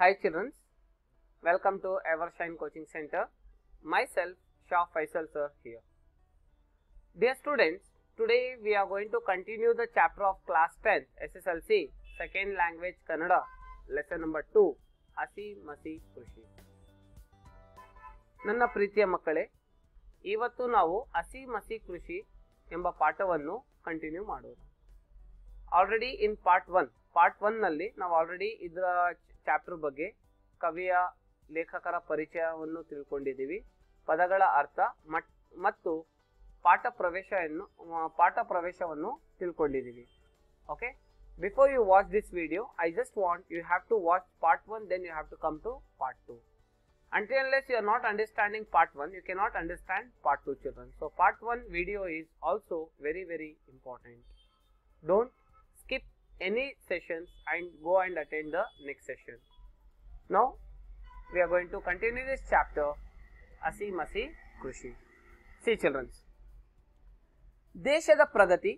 Hi children, welcome to Evershine Coaching Center. Myself Shah Faisal sir here. Dear students, today we are going to continue the chapter of class 10 SSLC second language Kannada lesson number 2 ಹಸಿ ಮಸಿ ಕೃಷಿ. ನನ್ನ ಪ್ರೀತಿಯ ಮಕ್ಕಳೇ, ಇವತ್ತು ನಾವು ಹಸಿ ಮಸಿ ಕೃಷಿ ಎಂಬ ಪಾಠವನ್ನು ಕಂಟಿನ್ಯೂ ಮಾಡೋಣ. ಆಲ್ರೆಡಿ ಇನ್ ಪಾರ್ಟ್ 1 ನಲ್ಲಿ ನಾವು ಆಲ್ರೆಡಿ ಇದರ ಚಾಪ್ಟರ್ ಬಗ್ಗೆ ಕವಿಯ ಲೇಖಕರ ಪರಿಚಯವನ್ನು ತಿಳ್ಕೊಂಡಿದ್ದೀವಿ, ಪದಗಳ ಅರ್ಥ ಮತ್ತು ಪಾಠ ಪ್ರವೇಶವನ್ನು ತಿಳ್ಕೊಂಡಿದ್ದೀವಿ. Okay, before you watch this video, I just want you have to watch part 1, then you have to come to part 2. Until unless you are not understanding part 1, you cannot understand part 2 children. So part 1 video is also very important. Don't skip any sessions and go and attend the next session. Now we are going to continue this chapter ಹಸಿ ಮಸಿ ಕೃಷಿ. See children, ದೇಶದ ಪ್ರಗತಿ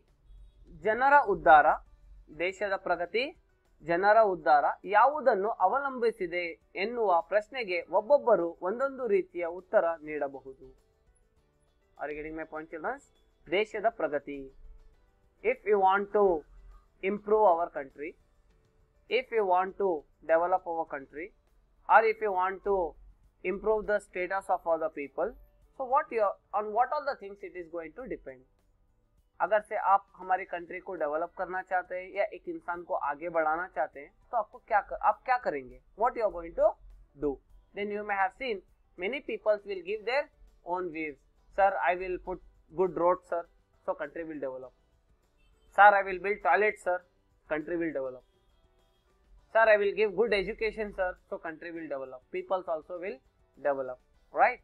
ಜನರ ಉದ್ಧಾರ, ದೇಶದ ಪ್ರಗತಿ ಜನರ ಉದ್ಧಾರ ಯಾವುದನ್ನು ಅವಲಂಬಿಸಿದೆ ಎನ್ನುವ ಪ್ರಶ್ನೆಗೆ ಒಬ್ಬೊಬ್ಬರು ಒಂದೊಂದು ರೀತಿಯ ಉತ್ತರ ನೀಡಬಹುದು. Are you getting my point children? ದೇಶದ ಪ್ರಗತಿ, if you want to improve our country, if you want to develop our country, or if you want to improve the status of other people, so on what all the things it is going to depend. अगर से आप हमारी country को develop करना चाहते हैं या एक इंसान को आगे बढ़ाना चाहते हैं तो आप क्या करेंगे? What you are going to do? Then you may have seen many people will give their own views. Sir, I will put good roads, sir, so country will develop. Sir, I will build toilets, sir, country will develop. Sir, I will give good education, sir, so country will develop. Peoples also will develop, right?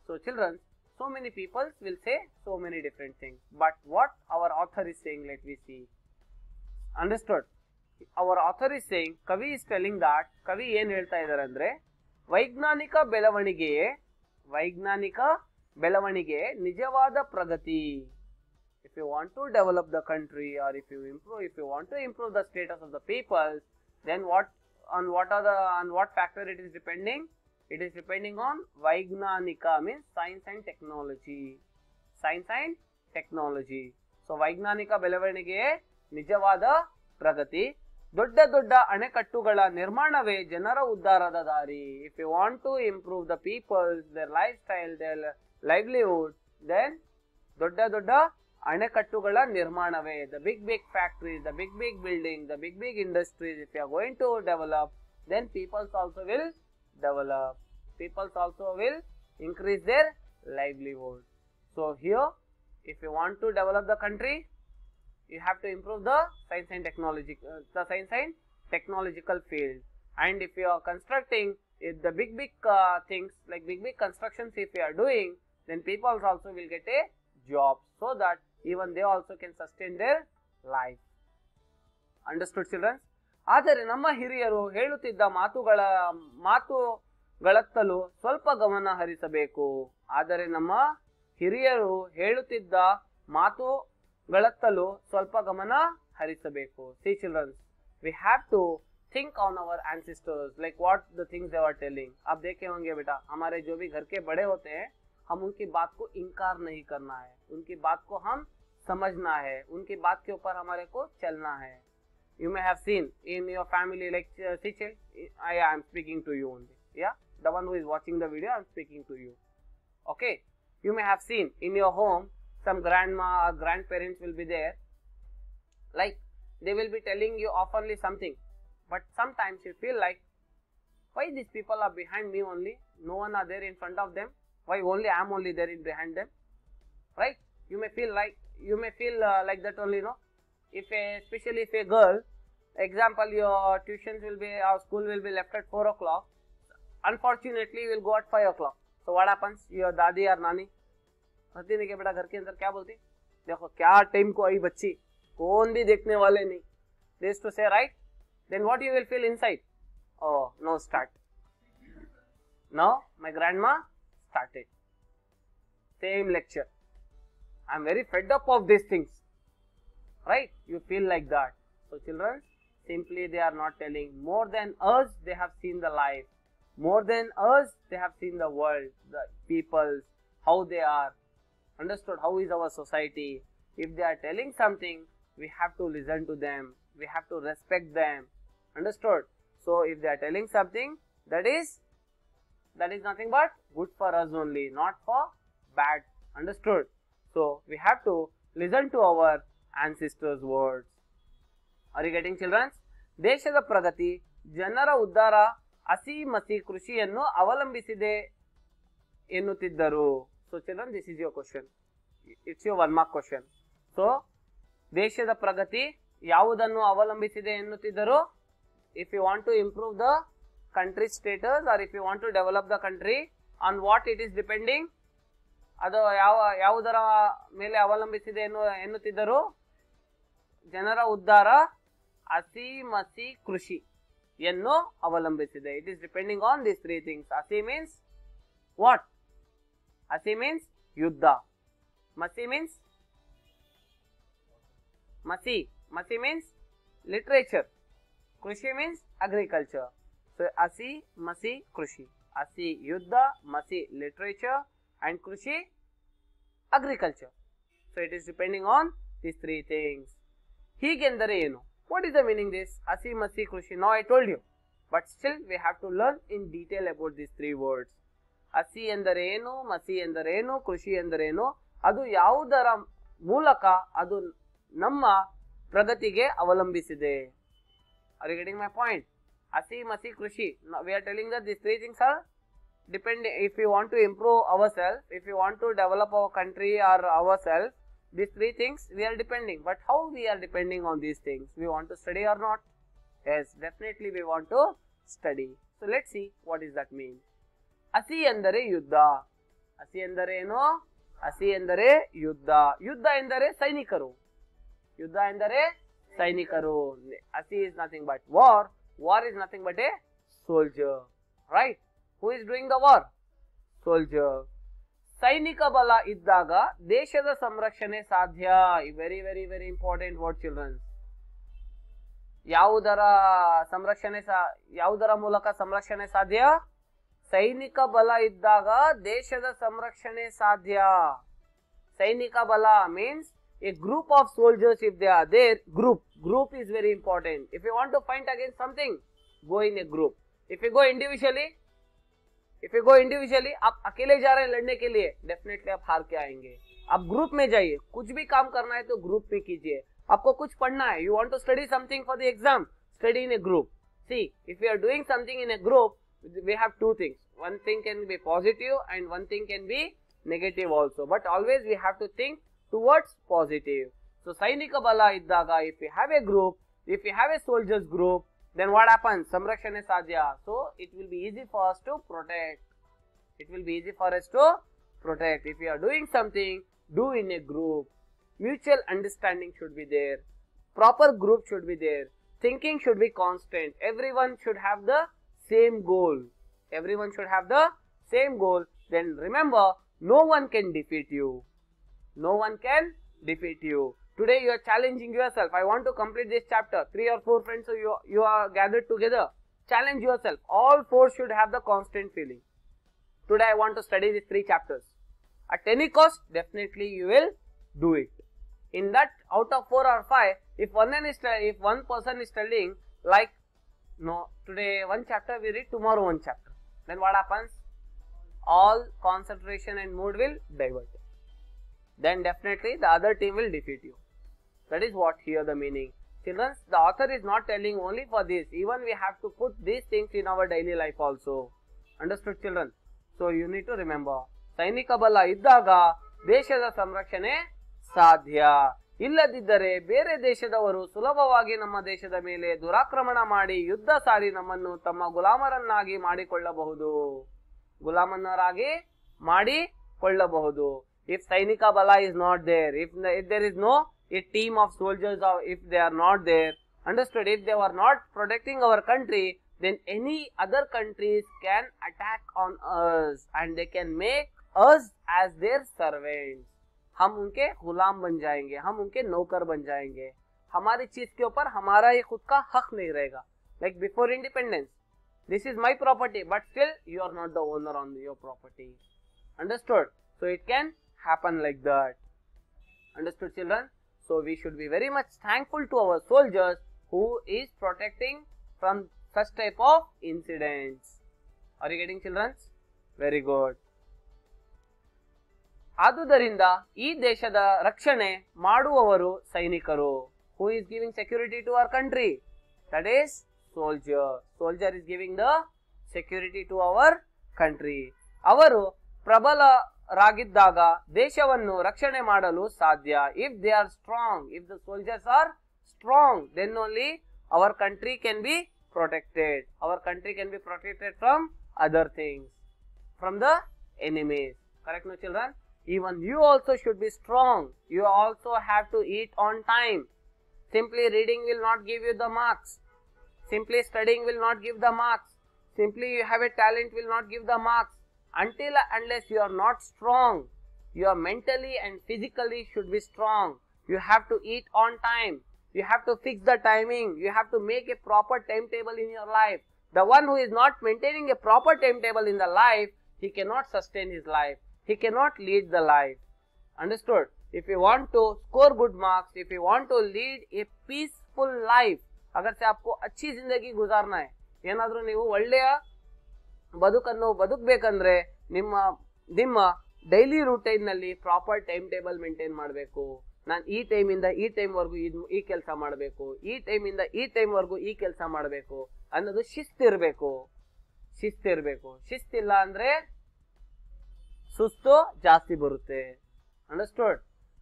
So children, so many people will say so many different things, but what our author is saying, let me see. Understood? Our author is saying, Kavi is telling that, Kavi ಏನು ಹೇಳ್ತಾ ಇದ್ದಾರೆ ಅಂದ್ರೆ, ವೈಜ್ಞಾನಿಕ ಬೆಳವಣಿಗೆ ನಿಜವಾದ ಪ್ರಗತಿ. If you want to develop the country, or if you want to improve the status of the people, then on what factor it is depending? It is depending on Vaignanika, means science and technology. Science and technology. So Vaignanika ಬೆಳವಣಿಗೆ ನಿಜವಾದ ಪ್ರಗತಿ. ದೊಡ್ಡ ದೊಡ್ಡ ಅಣೆಕಟ್ಟುಗಳ ನಿರ್ಮಾಣವೇ ಜನರ ಉದ್ಧಾರದ ದಾರಿ. If you want to improve the people, their lifestyle, their livelihood, then ದೊಡ್ಡ ದೊಡ್ಡ ಅಣೆಕಟ್ಟುಗಳ ನಿರ್ಮಾಣವೇ, the big factories, the big buildings, the big industries, if you are going to develop, then peoples also will develop. Peoples also will increase their livelihood. So here, if you want to develop the country, you have to improve the science and technological field. And if you are constructing the big things, like big constructions, if you are doing, then peoples also will get a job, so that even they also can sustain their life. Understood children? ಆದರೆ ನಮ್ಮ ಹಿರಿಯರು ಹೇಳುತ್ತಿದ್ದ ಮಾತುಗಳತ್ತಲೂ ಸ್ವಲ್ಪ ಗಮನ ಹರಿಸಬೇಕು. ಆದರೆ ನಮ್ಮ ಹಿರಿಯರು ಹೇಳುತ್ತಿದ್ದ ಮಾತುಗಳತ್ತಲೂ ಸ್ವಲ್ಪ ಗಮನ ಹರಿಸಬೇಕು. See children, we have to think on our ancestors, like what the things they were telling. आप देखे होंगे बेटा, हमारे जो भी घर के बड़े होते हैं, हम उनकी बात को इनकार नहीं करना है, उनकी बात को हम समझना है, उनकी बात के ऊपर हमारे को चलना है. You may have seen in your family, like Sichel, I am speaking to you only. Yeah, the one who is watching the video, I am speaking to you. Okay, you may have seen in your home some grandma or grandparents will be there, like they will be telling you oftenly something, but sometimes you feel like, why these people are behind me only, no one are there in front of them, why only I am only there behind them, right? You may feel like that only, no? Especially if a girl, example, your tuitions will be, our school will be left at 4 o'clock, unfortunately you will go at 5 o'clock. So what happens? Your dadi or nani कहती नहीं कि बेटा घर के अंदर क्या बोलती, देखो क्या टाइम को आई बच्ची, कौन भी देखने वाले नहीं. They used to say, right? Then what you will feel inside? Oh, no, start. Now my grandma started same lecture. I am very fed up of these things. Right? You feel like that. So children, Simply they are not telling. More than us, they have seen the life. More than us, they have seen the world, the people, how they are. Understood? How is our society? If they are telling something, we have to listen to them. We have to respect them. Understood? So if they are telling something, that is nothing but good for us only, not for bad. Understood? So we have to listen to our ancestors' words. Are you getting, children? ದೇಶದ ಪ್ರಗತಿ ಜನರ ಉದ್ಧಾರ ಹಸಿ ಮಸಿ ಕೃಷಿಯನ್ನು ಅವಲಂಬಿಸಿದೆ ಎನ್ನುತ್ತಿದ್ದರು. So children, this is your question. It's your 1 mark question. So ದೇಶದ ಪ್ರಗತಿ ಯಾವುದನ್ನು ಅವಲಂಬಿಸಿದೆ ಎನ್ನುತ್ತಿದ್ದರು? If you want to improve the country status or if you want to develop the country, on what it is depending? ಅದು ಯಾವುದರ ಮೇಲೆ ಅವಲಂಬಿಸಿದೆ ಎನ್ನುತ್ತಿದ್ದರು? ಜನರ ಉದ್ಧಾರ ಹಸಿ ಮಸಿ ಕೃಷಿಯನ್ನು ಅವಲಂಬಿಸಿದೆ. It is depending on these 3 things. ಹಸಿ ಮೀನ್ಸ್ ವಾಟ್? ಹಸಿ ಮೀನ್ಸ್ ಯುದ್ಧ. ಮಸಿ ಮೀನ್ಸ್ ಮಸಿ ಮೀನ್ಸ್ ಲಿಟರೇಚರ್. ಕೃಷಿ ಮೀನ್ಸ್ ಅಗ್ರಿಕಲ್ಚರ್. ಸೊ ಹಸಿ ಮಸಿ ಕೃಷಿ. ಹಸಿ ಯುದ್ಧ, ಮಸಿ ಲಿಟರೇಚರ್ and ಕೃಷಿ agriculture. So it is depending on these 3 things. ಹೀಗೆಂದರೆ ಏನು? What is the meaning this ಹಸಿ ಮಸಿ ಕೃಷಿ? Now I told you, but still we have to learn in detail about these 3 words. ಹಸಿ ಎಂದರೆ ಏನು, ಮಸಿ ಎಂದರೆ ಏನು, ಕೃಷಿ ಎಂದರೆ ಏನು, ಅದು ಯಾವುದರ ಮೂಲಕ ಅದು ನಮ್ಮ ಪ್ರಗತಿಗೆ ಅವಲಂಬಿಸಿದೆ. Are you getting my point? ಹಸಿ ಮಸಿ ಕೃಷಿ. We are telling that these 3 things are depending. If you want to improve ourselves, if you want to develop our country or ourselves, these 3 things we are depending. But how we are depending on these things? We want to study or not? Yes, definitely we want to study. So let's see what does that mean. ಹಸಿ ಎಂದರೆ ಯುದ್ಧ. ಹಸಿ ಎಂದರೆ ಏನು? ಹಸಿ ಎಂದರೆ ಯುದ್ಧ. ಯುದ್ಧ ಎಂದರೆ ಸೈನಿಕರು. ಯುದ್ಧ ಎಂದರೆ ಸೈನಿಕರು. ಹಸಿ is nothing but war. War is nothing but a soldier, right? Who is doing the war? Soldier. ಸೈನಿಕ ಬಲ ಇದ್ದಾಗ ದೇಶದ ಸಂರಕ್ಷಣೆ ಸಾಧ್ಯ. Very very very important word, children. ಯಾವುದರ ಮೂಲಕ ಸಂರಕ್ಷಣೆ ಸಾಧ್ಯ? ಸೈನಿಕ ಬಲ ಇದ್ದಾಗ ದೇಶದ ಸಂರಕ್ಷಣೆ ಸಾಧ್ಯ. ಸೈನಿಕ ಬಲ means a group of soldiers. If they are there, group is very important. If you want to fight against something, go in a group. If you go individually, आप अकेले जा रहे हैं लड़ने के लिए, डेफिनेटली आप हार के आएंगे. आप ग्रुप में जाइए. कुछ भी काम करना है तो ग्रुप में कीजिए. आपको कुछ पढ़ना है, you want to study something for the exam, study in a group. See, if we are doing something in a group, we have 2 things. One thing can be positive and one thing can be negative also. But always we have to think towards positive. So ಸೈನಿಕ ಬಲ ಇದ್ದಾಗ, if we have a group, if we have a soldiers group, then what happens? Samrakshane sadhya. So it will be easy for us to protect. It will be easy for us to protect. If we are doing something, do in a group. Mutual understanding should be there. Proper group should be there. Thinking should be constant. Everyone should have the same goal. Everyone should have the same goal. Then remember, no one can defeat you. No one can defeat you. Today you are challenging yourself. I want to complete this chapter. 3 or 4 friends, so you are gathered together. Challenge yourself. All 4 should have the constant feeling. Today I want to study these 3 chapters. At any cost, definitely you will do it. In that, out of 4 or 5, if one person is studying like, no, today 1 chapter we read, tomorrow 1 chapter, then what happens? All concentration and mood will divert. Then definitely the other team will defeat you. That is what here the meaning. Children, the author is not telling only for this. Even we have to put these things in our daily life also. Understood, children? So you need to remember. ಸೈನಿಕ ಬಲ ಇದ್ದಾಗ ದೇಶದ ಸಂರಕ್ಷಣೆ ಸಾಧ್ಯ. ಇಲ್ಲದಿದ್ದರೆ ಬೇರೆ ದೇಶದವರು ಸುಲಭವಾಗಿ ನಮ್ಮ ದೇಶದ ಮೇಲೆ ದುರಾಕ್ರಮಣ ಮಾಡಿ ಯುದ್ಧ ಸಾರಿ ನಮ್ಮನ್ನು ತಮ್ಮ ಗುಲಾಮರನ್ನಾಗಿ ಮಾಡಿಕೊಳ್ಳಬಹುದು. ಗುಲಾಮನರಾಗಿ ಮಾಡಿಕೊಳ್ಳಬಹುದು. If Sainika Bala is not there, if there is no a team of soldiers, or if they are not there, understood, if they were not protecting our country, then any other countries can attack on us and they can make us as their servants. हम उनके गुलाम बन जाएंगे, हम उनके नौकर बन जाएंगे. हमारी चीज के ऊपर हमारा ये खुद का हक नहीं रहेगा. Like before independence, this is my property, but still you are not the owner on your property. Understood? So it can happen like that. Understood, children? So we should be very much thankful to our soldiers who is protecting from such type of incidents. Are you getting, children? Very good. ಆದುದರಿಂದ ಈ ದೇಶದ ರಕ್ಷಣೆ ಮಾಡುವವರು ಸೈನಿಕರು. Who is giving security to our country? That is soldier. Soldier is giving the security to our country. ಅವರು ಪ್ರಬಲರಾಗಿದ್ದಾಗ ದೇಶವನ್ನು ರಕ್ಷಣೆ ಮಾಡಲು ಸಾಧ್ಯ. If they are strong, if the soldiers are strong, then only our country can be protected. Our country can be protected from other things, from the enemies. Correct, no, children? Even you also should be strong. You also have to eat on time. Simply reading will not give you the marks. Simply studying will not give the marks. Simply you have a talent will not give the marks. Until unless you are not strong, you are mentally and physically should be strong. You have to eat on time. You have to fix the timing. You have to make a proper timetable in your life. The one who is not maintaining a proper timetable in the life, he cannot sustain his life. He cannot lead the life. Understood? If you want to score good marks, if you want to lead a peaceful life, अगर से आपको अच्छी जिंदगी गुजारना है, ಏನಾದರೂ ನೀವು ಒಳ್ಳೆಯ ಬದುಕನ್ನು ಬದುಕಬೇಕಂದ್ರೆ ನಿಮ್ಮ ಡೈಲಿ ರೂಟೈನ್ ನಲ್ಲಿ ಪ್ರಾಪರ್ ಟೈಮ್ ಟೇಬಲ್ ಮೇಂಟೈನ್ ಮಾಡಬೇಕು. ನಾನು ಈ ಟೈಮ್ ಇಂದ ಈ ಟೈಮ್ ವರೆಗೂ ಈ ಕೆಲಸ ಮಾಡಬೇಕು, ಈ ಟೈಮ್ ಇಂದ ಈ ಟೈಮ್ ವರೆಗೂ ಈ ಕೆಲಸ ಮಾಡಬೇಕು ಅನ್ನೋದು ಶಿಸ್ತಿರ್ಬೇಕು. ಶಿಸ್ತಿಲ್ಲ ಅಂದ್ರೆ ಸುಸ್ತು ಜಾಸ್ತಿ ಬರುತ್ತೆ. ಅಂಡರ್ಸ್ಟೂಡ್?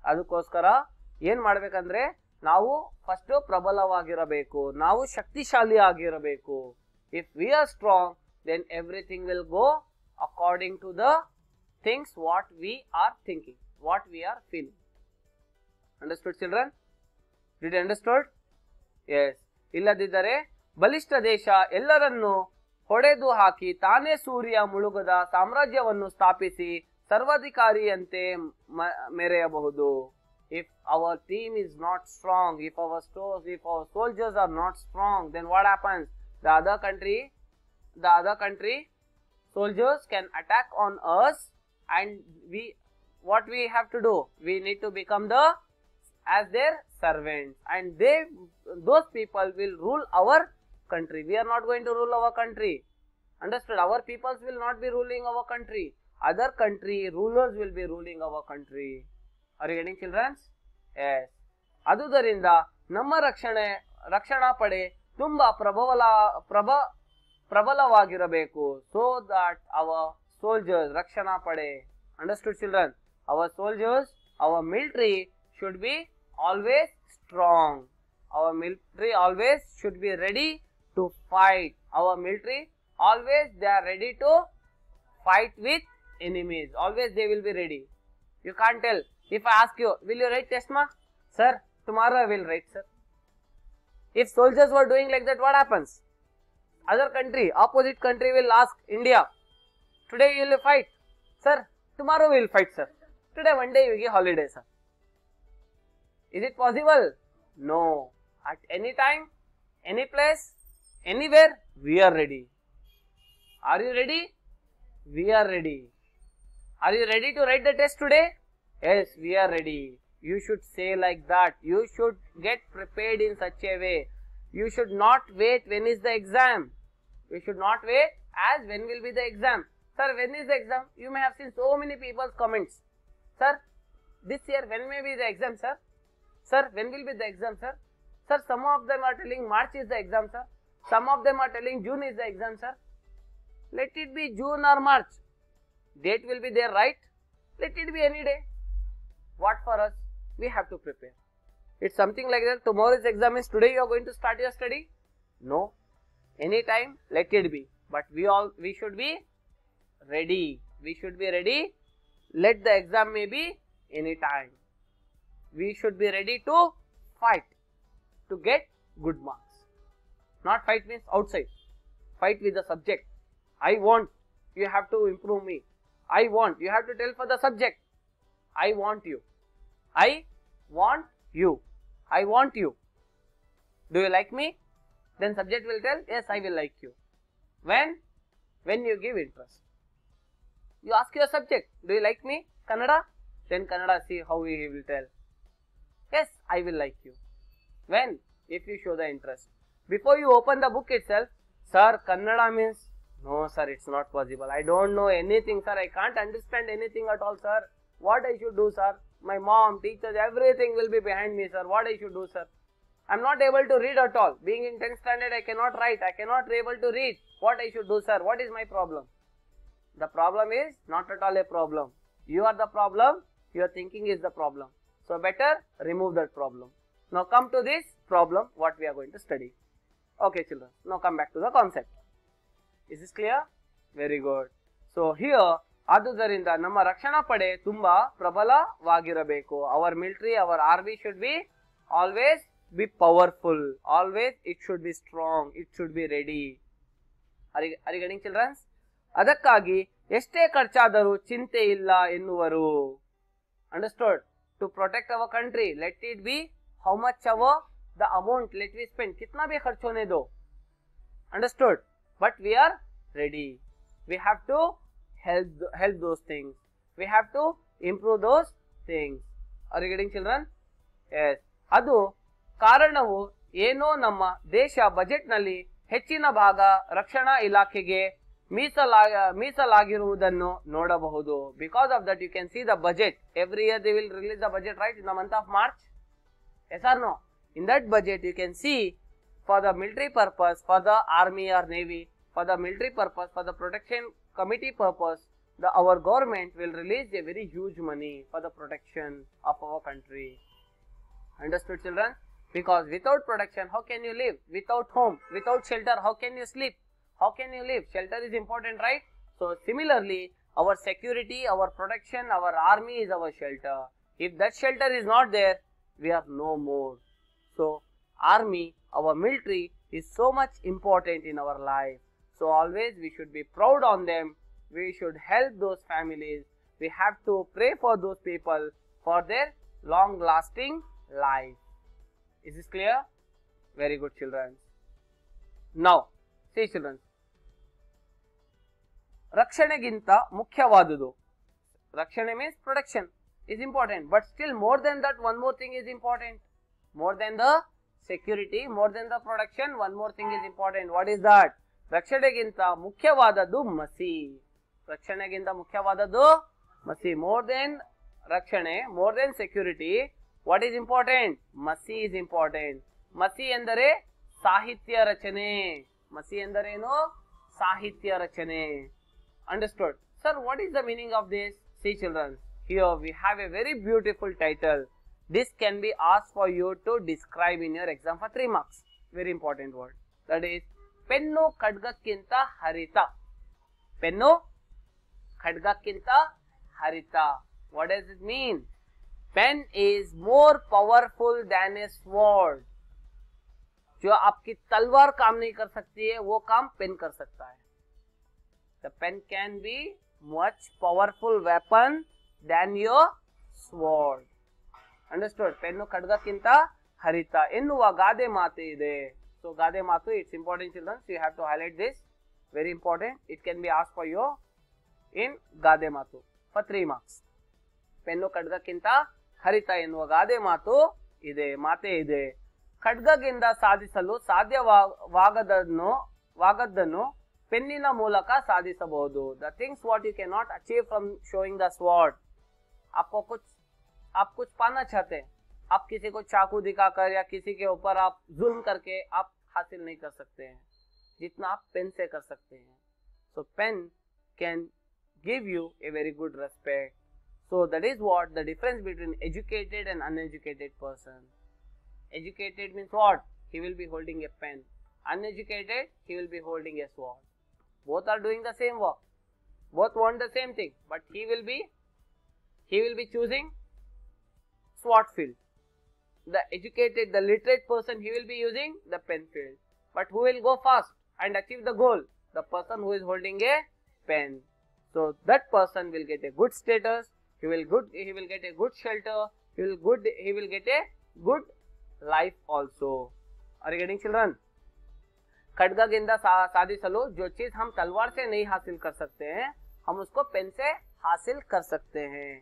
ಅದಕ್ಕೋಸ್ಕರ ಏನ್ ಮಾಡ್ಬೇಕಂದ್ರೆ ನಾವು ಫಸ್ಟ್ ಪ್ರಬಲವಾಗಿರಬೇಕು, ನಾವು ಶಕ್ತಿಶಾಲಿ ಆಗಿರಬೇಕು. If we are strong, then everything will go according to the things what we are thinking, what we are feeling. Understood, children? Did you understood? Yes. ಇಲ್ಲದಿದ್ದರೆ ಬಲಿಷ್ಠ ದೇಶ ಎಲ್ಲರನ್ನು ಹೊಡೆದು ಹಾಕಿ ತಾನೇ ಸೂರ್ಯ ಮುಳುಗದ ಸಾಮ್ರಾಜ್ಯವನ್ನು ಸ್ಥಾಪಿಸಿ ಸರ್ವಾಧಿಕಾರಿಯಂತೆ ಮೆರೆಯಬಹುದು. If our team is not strong, if our soldiers are not strong, then what happens? The other country soldiers can attack on us, and what we have to do? We need to become as their servants, and those people will rule our country. We are not going to rule our country. Understood? Our peoples will not be ruling our country. Other country rulers will be ruling our country. Are you getting, children? Yes. ಅದುದರಿಂದ ನಮ್ಮ ರಕ್ಷಣಾ ಪಡೆ ತುಂಬಾ ಪ್ರಬಲವಾಗಿರಬೇಕು. So that our soldiers, ರಕ್ಷಣಾ ಪಡೆ, understood, children? Our soldiers, our military should be always strong. Our military always should be ready to fight. Our military always they are ready to fight with enemies. Always they will be ready. You can't tell. If I ask you, will you write test mark? Sir, tomorrow I will write, sir. If soldiers were doing like that, what happens? Other country, opposite country will ask India, today you will fight. Sir, tomorrow we will fight, sir. Today one day we give holiday, sir. Is it possible? No. At any time, any place, anywhere, we are ready. Are you ready? We are ready. Are you ready to write the test today? Yes, we are ready. You should say like that. You should get prepared in such a way. You should not wait when is the exam. You should not wait as when will be the exam. Sir, when is the exam? You may have seen so many people's comments. Sir, this year when may be the exam, sir? Sir, when will be the exam, sir? Sir, some of them are telling March is the exam, sir. Some of them are telling June is the exam, sir. Let it be June or March. Date will be there, right? Let it be any day. What for us? We have to prepare. It's something like that. Tomorrow's exam is today. You are going to start your study? No. Anytime, let it be. But we should be ready. We should be ready. Let the exam may be any time. We should be ready to fight to get good marks. Not fight means outside. Fight with the subject. I want. You have to improve me. I want. You have to tell for the subject. I want you. I want you. I want you. Do you like me? Then subject will tell, yes, I will like you. When you give interest. You ask your subject, do you like me? Kannada? Then Kannada, see how he will tell. Yes, I will like you. When? If you show the interest. Before you open the book itself, sir, Kannada means, no sir, it's not possible. I don't know anything, sir. I can't understand anything at all, sir. What I should do, sir? My mom, teachers, everything will be behind me, sir. What I should do, sir? I'm not able to read at all. Being in 10th standard, I cannot write. I cannot be able to read. What I should do, sir? What is my problem? The problem is not at all a problem. You are the problem. Your thinking is the problem. So better remove that problem. Now come to this problem, what we are going to study. Okay children, now come back to the concept. Is this clear? Very good. So here, ಆದುದರಿಂದ ನಮ್ಮ ರಕ್ಷಣಾ ಪಡೆ ತುಂಬಾ ಪ್ರಬಲವಾಗಿರಬೇಕು. Our military, our army should be always be powerful. Always it should be strong. It should be ready. Are you getting children? ಅದಕ್ಕಾಗಿ ಎಷ್ಟೇ ಖರ್ಚಾದರೂ ಚಿಂತೆ ಇಲ್ಲ ಎನ್ನುವರು. Understood? To protect our country, let it be how much the amount let we spend. कितना भी खर्च होने दो. Understood? But we are ready. We have to help those things. We have to improve those things. Are you getting children? Yes. ಅದು ಕಾರಣವು ಏನೋ ನಮ್ಮ ದೇಶ ಬಜೆಟ್ ನಲ್ಲಿ ಹೆಚ್ಚಿನ ಭಾಗ ರಕ್ಷಣಾ ಇಲಾಖೆಗೆ ಮೀಸಲಾಗಿರುವುದನ್ನು ನೋಡಬಹುದು. Because of that you can see the budget. Every year they will release the budget, right, in the month of March. Yes or no? In that budget you can see for the military purpose, for the army or navy, for the military purpose, for the protection committee purpose, our government will release a very huge money for the protection of our country. Understood children? Because without protection, how can you live? Without home, without shelter, how can you sleep? How can you live? Shelter is important, right? So similarly, our security, our protection, our army is our shelter. If that shelter is not there, we are no more. So army, our military is so much important in our life. So always we should be proud on them. We should help those families. We have to pray for those people for their long lasting life. Is this clear? Very good children. Now, see children. ರಕ್ಷಣೆಗಿಂತ ಮುಖ್ಯವಾದುದು. ರಕ್ಷಣೆ means protection is important, but still more than that one more thing is important. More than the security, more than the protection, one more thing is important. What is that? ರಕ್ಷಣೆಗಿಂತ ಮುಖ್ಯವಾದದ್ದು ಮಸಿ. ರಕ್ಷಣೆಗಿಂತ ಮುಖ್ಯವಾದದ್ದು ಮಸಿ. More than ರಕ್ಷಣೆ, more than security, what is important? ಮಸಿ is important. ಮಸಿ ಎಂದರೆ ಸಾಹಿತ್ಯ ರಚನೆ. ಮಸಿ ಎಂದರೇನು? ಸಾಹಿತ್ಯ ರಚನೆ. Understood? Sir, what is the meaning of this? See children, here we have a very beautiful title. This can be asked for you to describe in your exam for 3 marks. Very important word. That is, pennu khadgakkinta harita. Pennu khadgakkinta harita. What does it mean? Pen is more powerful than a sword. जो आपकी तलवार काम नहीं कर सकती है, वो काम पेन कर सकता है. The pen can be much powerful weapon than your sword. Understood? Pennu ಖಡ್ಗಕ್ಕಿಂತ ಹರಿತ ಎನ್ನುವ ಗಾದೆ ಮಾತು ಇದೆ. So ಗಾದೆ ಮಾತು, it's important children. So you have to highlight this. Very important. It can be asked for you in ಗಾದೆ ಮಾತು for 3 marks. Pen ಖಡ್ಗಕ್ಕಿಂತ ಹರಿತ ಎನ್ನುವ ಗಾದೆ ಮಾತು ಇದೆ, ಮಾತೆ ಇದೆ. ಖಡ್ಗದಿಂದ ಸಾಧಿಸಲು ಸಾಧ್ಯವಾಗದನ್ನು ಪೆನ್ನಿನ ಮೂಲಕ ಸಾಧಿಸಬಹುದು. The things what you cannot achieve from showing the sword. आप कुछ पाना चाहते हैं, आप किसी को चाकू दिखाकर या किसी के ऊपर आप जुल्म करके आप हासिल नहीं कर सकते हैं जितना आप पेन से कर सकते हैं. So pen can give you a very good respect. So that is what the difference between educated and uneducated person. Educated means what? He will be holding a pen. Uneducated, he will be holding a sword. Both are doing the same work. Both want the same thing, but he will be choosing sword field. The educated, the literate person, he will be using the pen field. But who will go fast and achieve the goal? The person who is holding a pen. So that person will get a good status. He will get a good shelter. He will get a good life also. Are you getting children? Kharga गेंदा साधिसಲು जो चीज हम तलवार से नहीं हासिल कर सकते हैं हम उसको पेन से हासिल कर सकते हैं.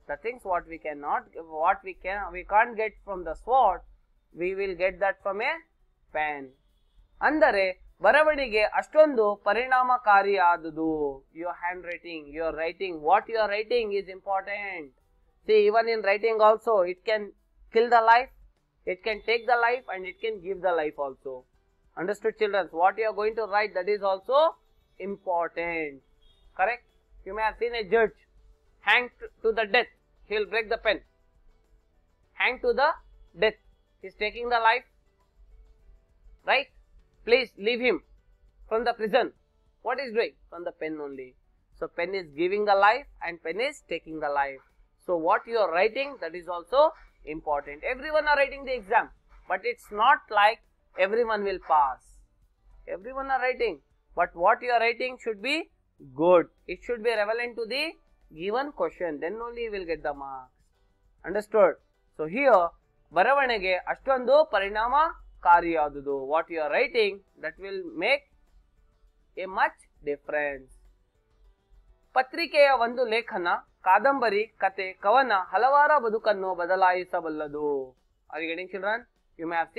The things what we can't get from the sword, we will get that from a pen. ಅಂದರೆ ಬರವಣಿಗೆ ಅಷ್ಟೊಂದು ಪರಿಣಾಮಕಾರಿಯಾದುದು. Your handwriting, your writing, what you are writing is important. See, even in writing also, it can kill the life, it can take the life, and it can give the life also. Understood, children? What you are going to write, that is also important. Correct? You may have seen a judge hanged to the death. He will break the pen. Hanged to the death. He is taking the life. Right? Please leave him from the prison. What is doing? From the pen only. So pen is giving the life and pen is taking the life. So what you are writing, that is also important. Everyone are writing the exam, but it's not like everyone will pass. Everyone are writing, but what you are writing should be good. It should be relevant to the given question. Then only you will get the marks. Understood? So here ಬರವಣಿಗೆ ಅಷ್ಟೊಂದು ಪರಿಣಾಮಕಾರಿಯಾದುದು. What you are writing, that will make a much difference. ಪತ್ರಿಕೆಯ ಒಂದು ಲೇಖನ, ಕಾದಂಬರಿ, ಕತೆ, ಕವನ ಹಲವಾರ ಬದುಕನ್ನು ಬದಲಾಯಿಸಬಲ್ಲದು. Are you getting, children? You may have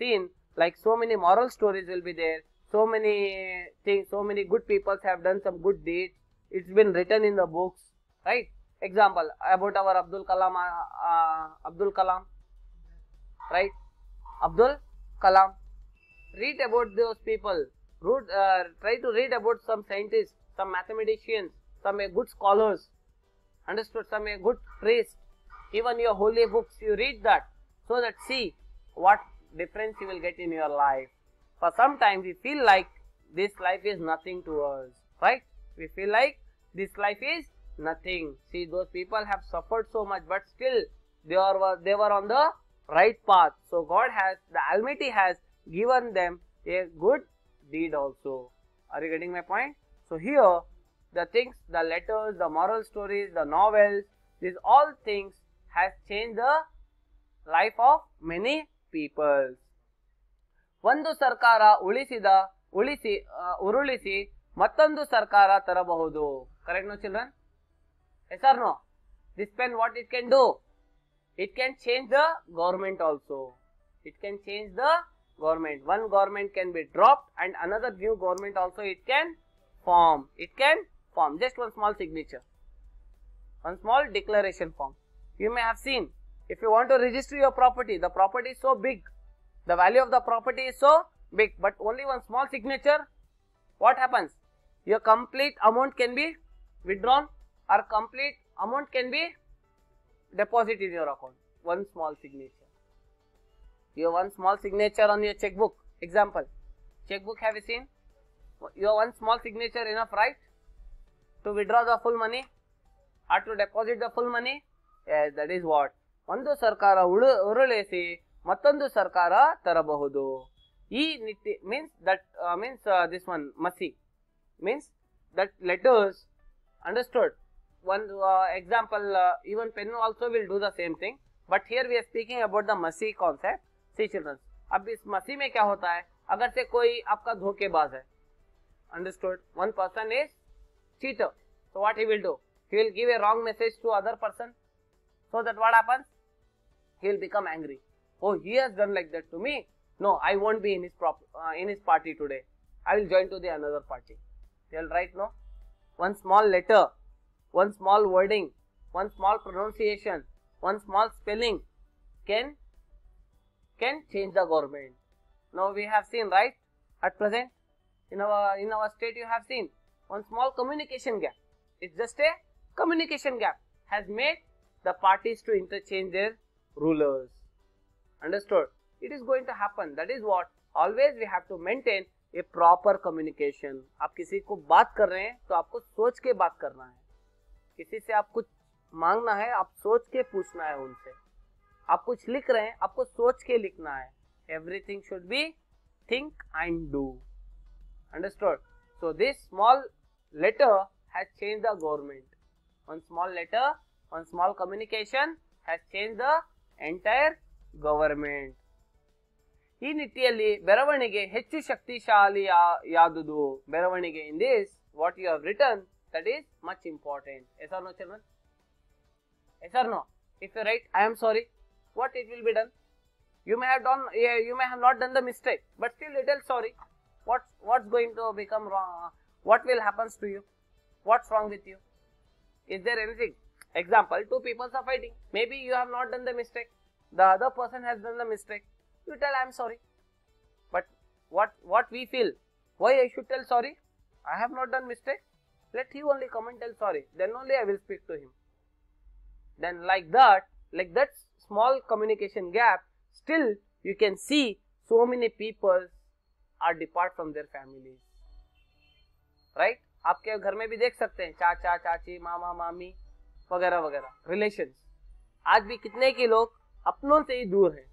seen like so many moral stories will be there. So many things, so many good people have done some good deeds. It's been written in the books, right? Example about our Abdul Kalam, right? Abdul Kalam. Read about those people. Try to read about some scientists, some mathematicians, some good scholars. Understood? Some good priest. Even your holy books, you read that, so that see what difference you will get in your life. For sometimes we feel like this life is nothing to us, right? We feel like this life is nothing. See, those people have suffered so much, but still they were on the right path. So God has, the Almighty has given them a good deed also. Are you getting my point? So here the things, the letters, the moral stories, the novels, these all things has changed the life of many people. ಒಂದು ಸರ್ಕಾರ ಉರುಳಿಸಿ ಮತ್ತೊಂದು ಸರ್ಕಾರ ತರಬಹುದು. Correct, no, children? Yes or no? This pen, what it can do? It can change the government also. It can change the government. One government can be dropped and another new government also it can form. It can form. Just one small signature. One small declaration form. You may have seen, if you want to register your property, the property is so big. The value of the property is so big, but only one small signature. What happens? Your complete amount can be withdrawn or complete amount can be deposited in your account. One small signature. Your one small signature on your checkbook. Example, checkbook have you seen? Your one small signature enough, right? To withdraw the full money or to deposit the full money? Yes, that is what. ಒಂದು ಸರ್ಕಾರ ಉರುಳಿಸಿ ಮತ್ತೊಂದು ಸರ್ಕಾರ ತರಬಹುದು. ಈ ನೀತಿ means that this one masi means that letters. Understood? One example, even pen also will do the same thing, but here we are speaking about the masi concept. See, children, अब इस मसी में क्या होता है? अगर से कोई आपका धोखेबाज है, understood? One person is cheater, so what he will do? He will give a wrong message to other person, so that what happens? He will become angry. Oh, he has done like that to me. No, I won't be in his party today. I will join to the another party. They will write, no? One small letter, one small wording, one small pronunciation, one small spelling can change the government. Now we have seen, right? At present, in our state, you have seen one small communication gap. It's just a communication gap has made the parties to interchange their rulers. Understood? It is going to happen. That is what always we have to maintain a proper communication. आप किसी को बात कर रहे हैं तो आपको सोच के बात करना है. किसी से आप कुछ मांगना है, आप सोच के पूछना है उनसे. आप कुछ लिख रहे हैं, आपको सोच के लिखना है. Everything should be think and do. Understood? So this small letter has changed the government. One small letter, one small communication has changed the entire government. ಈ ನಿಟ್ಟಿಯಲ್ಲಿ ಬೆರವಣಿಗೆ ಹೆಚ್ಚು ಶಕ್ತಿಶಾಲಿಯಾದುದು. ಬೆರವಣಿಗೆ in this what you have written, that is much important. Yes or no, children? Yes or no? If you write I am sorry, what it will be done? You may have not done the mistake, but still little sorry. What's going to become wrong? What will happens to you? What's wrong with you? Is there anything? Example, two people are fighting. Maybe you have not done the mistake. The other person has done the mistake. You tell I am sorry. But what we feel? Why I should tell sorry? I have not done mistake. Let he only come and tell sorry. Then only I will speak to him. Then like that small communication gap, still you can see so many people are depart from their families. Right? आपके घर में भी देख सकते हैं चाचा चाची मामा मामी वगैरह वगैरह रिलेशंस. आज भी कितने के लोग अपनों से ही दूर हैं.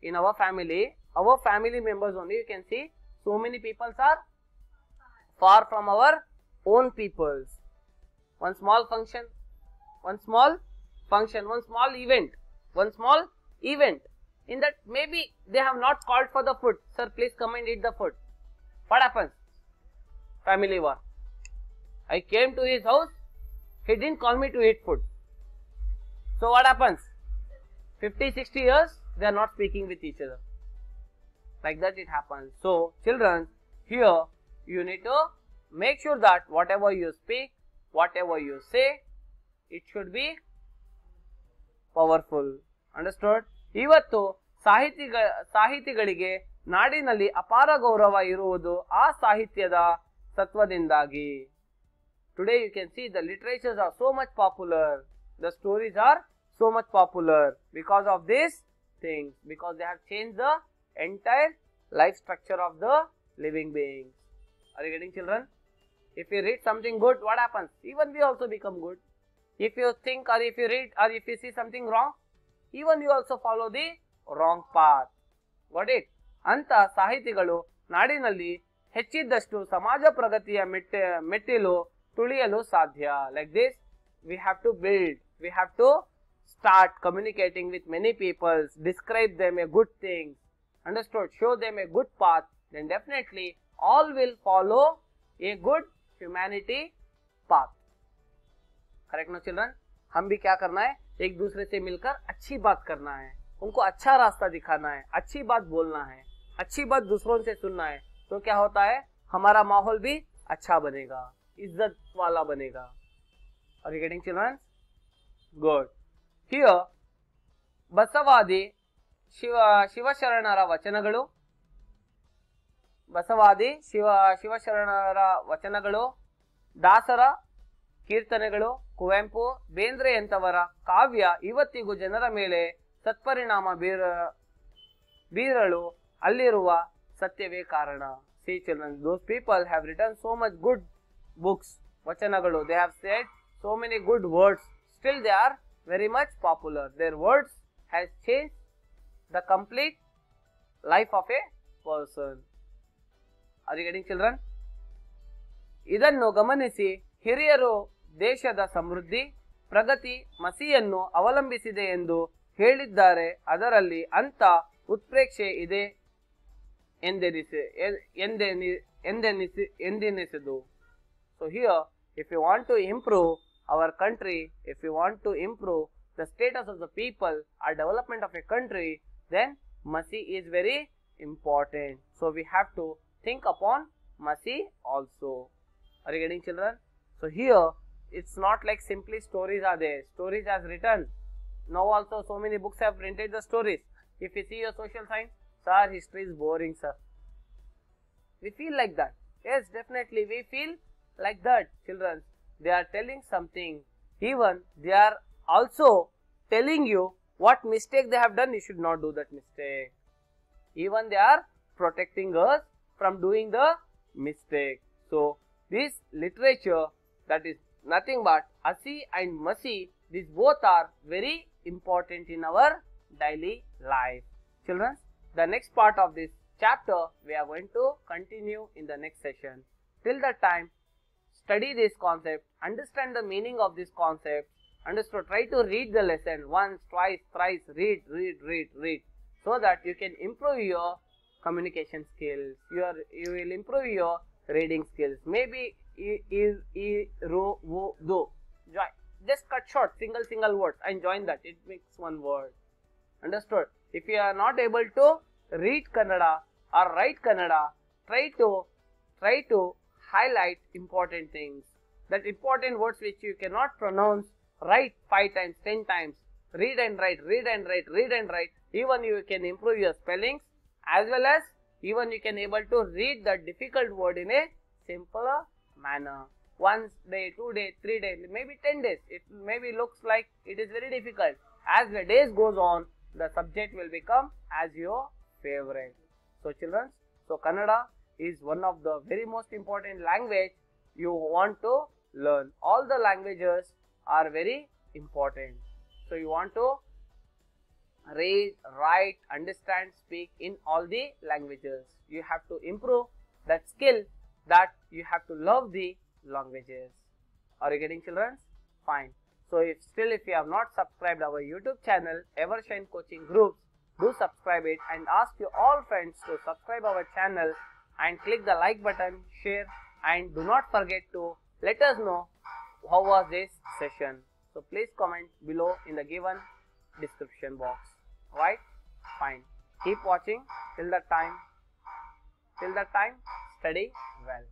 In our family members only you can see so many people are far from our own peoples. One small event, in that maybe they have not called for the food. Sir, please come and eat the food. What happens? Family war. I came to his house, he didn't call me to eat food. So what happens? 50-60 years they are not speaking with each other. Like that it happens. So children, here you need to make sure that whatever you speak, whatever you say, it should be powerful. Understood? ಇವತ್ತು ಸಾಹಿತಿಗಳಿಗೆ ನಾಡಿನಲ್ಲಿ ಅಪಾರ ಗೌರವ ಇರುವುದು ಆ ಸಾಹಿತ್ಯದ ಸತ್ವದಿಂದಾಗಿ. Today you can see the literatures are so much popular, the stories are so much popular because of these things, because they have changed the entire life structure of the living beings. Are you getting, children? If you read something good, what happens? Even we also become good. If you think or if you read or if you see something wrong, even you also follow the wrong path. Got it? ಅಂತ ಸಾಹಿತಿಗಳು ನಾಡಿನಲ್ಲಿ ಹೆಚ್ಚಿದ್ದಷ್ಟು ಸಮಾಜ ಪ್ರಗತಿಯ ಮೆಟ್ಟಿಲು ತುಳಿಯಲು ಸಾಧ್ಯ. Like this, we have to build, we have to start communicating with many people, describe them a good thing, understood, show them a good path, then definitely all will follow a good humanity path. Correct no children? हम भी क्या करना है, एक दूसरे से मिलकर अच्छी बात करना है, उनको अच्छा रास्ता दिखाना है, अच्छी बात बोलना है, अच्छी बात दूसरों से सुनना है. तो क्या होता है, हमारा माहौल भी अच्छा बनेगा, इज्जत वाला बनेगा. Are you getting, children? Good. Here ಬಸವಾದಿ ಶಿವಶರಣರ ವಚನಗಳು, ದಾಸರ ಕೀರ್ತನೆಗಳು, ಕುವೆಂಪು, ಬೇಂದ್ರೆಯಂತವರ ಕಾವ್ಯ ಇವತ್ತಿಗೂ ಜನರ ಮೇಲೆ ಸತ್ಪರಿಣಾಮ ಬೀರಲು ಅಲ್ಲಿರುವ ಸತ್ಯವೇ ಕಾರಣ. See children, those people have written so much good books, vachanagalu, they have said so many good words, still they are very much popular. Their words has changed the complete life of a person. Are you getting, children? ಇದನ್ನು ಗಮನಿಸಿ ಹಿರಿಯರು ದೇಶದ ಸಮೃದ್ಧಿ ಪ್ರಗತಿ ಮಸಿಯನ್ನು ಅವಲಂಬಿಸಿದೆ ಎಂದು ಹೇಳಿದ್ದಾರೆ. ಅದರಲ್ಲಿ ಅಂತ ಉತ್ಪ್ರೇಕ್ಷೆ ಇದೆ ಎಂದೆನಿಸಿದು. So here, if you want to improve our country, if you want to improve the status of the people or development of a country, then Masi is very important. So we have to think upon Masi also. Are you getting, children? So here, it's not like simply stories are there. Stories as written. Now also so many books have printed the stories. If you see your social science, sir, history is boring, sir. We feel like that. Yes, definitely we feel like that, children. They are telling something. Even they are also telling you what mistake they have done. You should not do that mistake. Even they are protecting us from doing the mistake. So this literature, that is nothing but Asi and Masi, these both are very important in our daily life. Children, the next part of this chapter we are going to continue in the next session. Till that time, study this concept, understand the meaning of this concept, understood, try to read the lesson once, twice, thrice, read. so that you can improve your communication skills, you will improve your reading skills. Maybe do. Just cut short single words and join that. It makes one word. Understood? If you are not able to read Kannada or write Kannada, try to highlight important things. That important words which you cannot pronounce, write 5 times, 10 times. Read and write. Even you can improve your spellings, as well as even you can able to read the difficult word in a simpler manner. 1 day, 2 days, 3 days, maybe 10 days. It maybe looks like it is very difficult. As the days goes on, the subject will become as your favorite. So children, Kannada is one of the very most important language you want to learn. All the languages are very important. So you want to read, write, understand, speak in all the languages. You have to improve that skill, that you have to love the languages. Are you getting, children? Fine. So if you have not subscribed our YouTube channel Evershine Coaching Groups, do subscribe it and ask your all friends to subscribe our channel and click the like button, share, and do not forget to let us know how was this session. So please comment below in the given description box. Right? Fine. Keep watching till that time. Study well.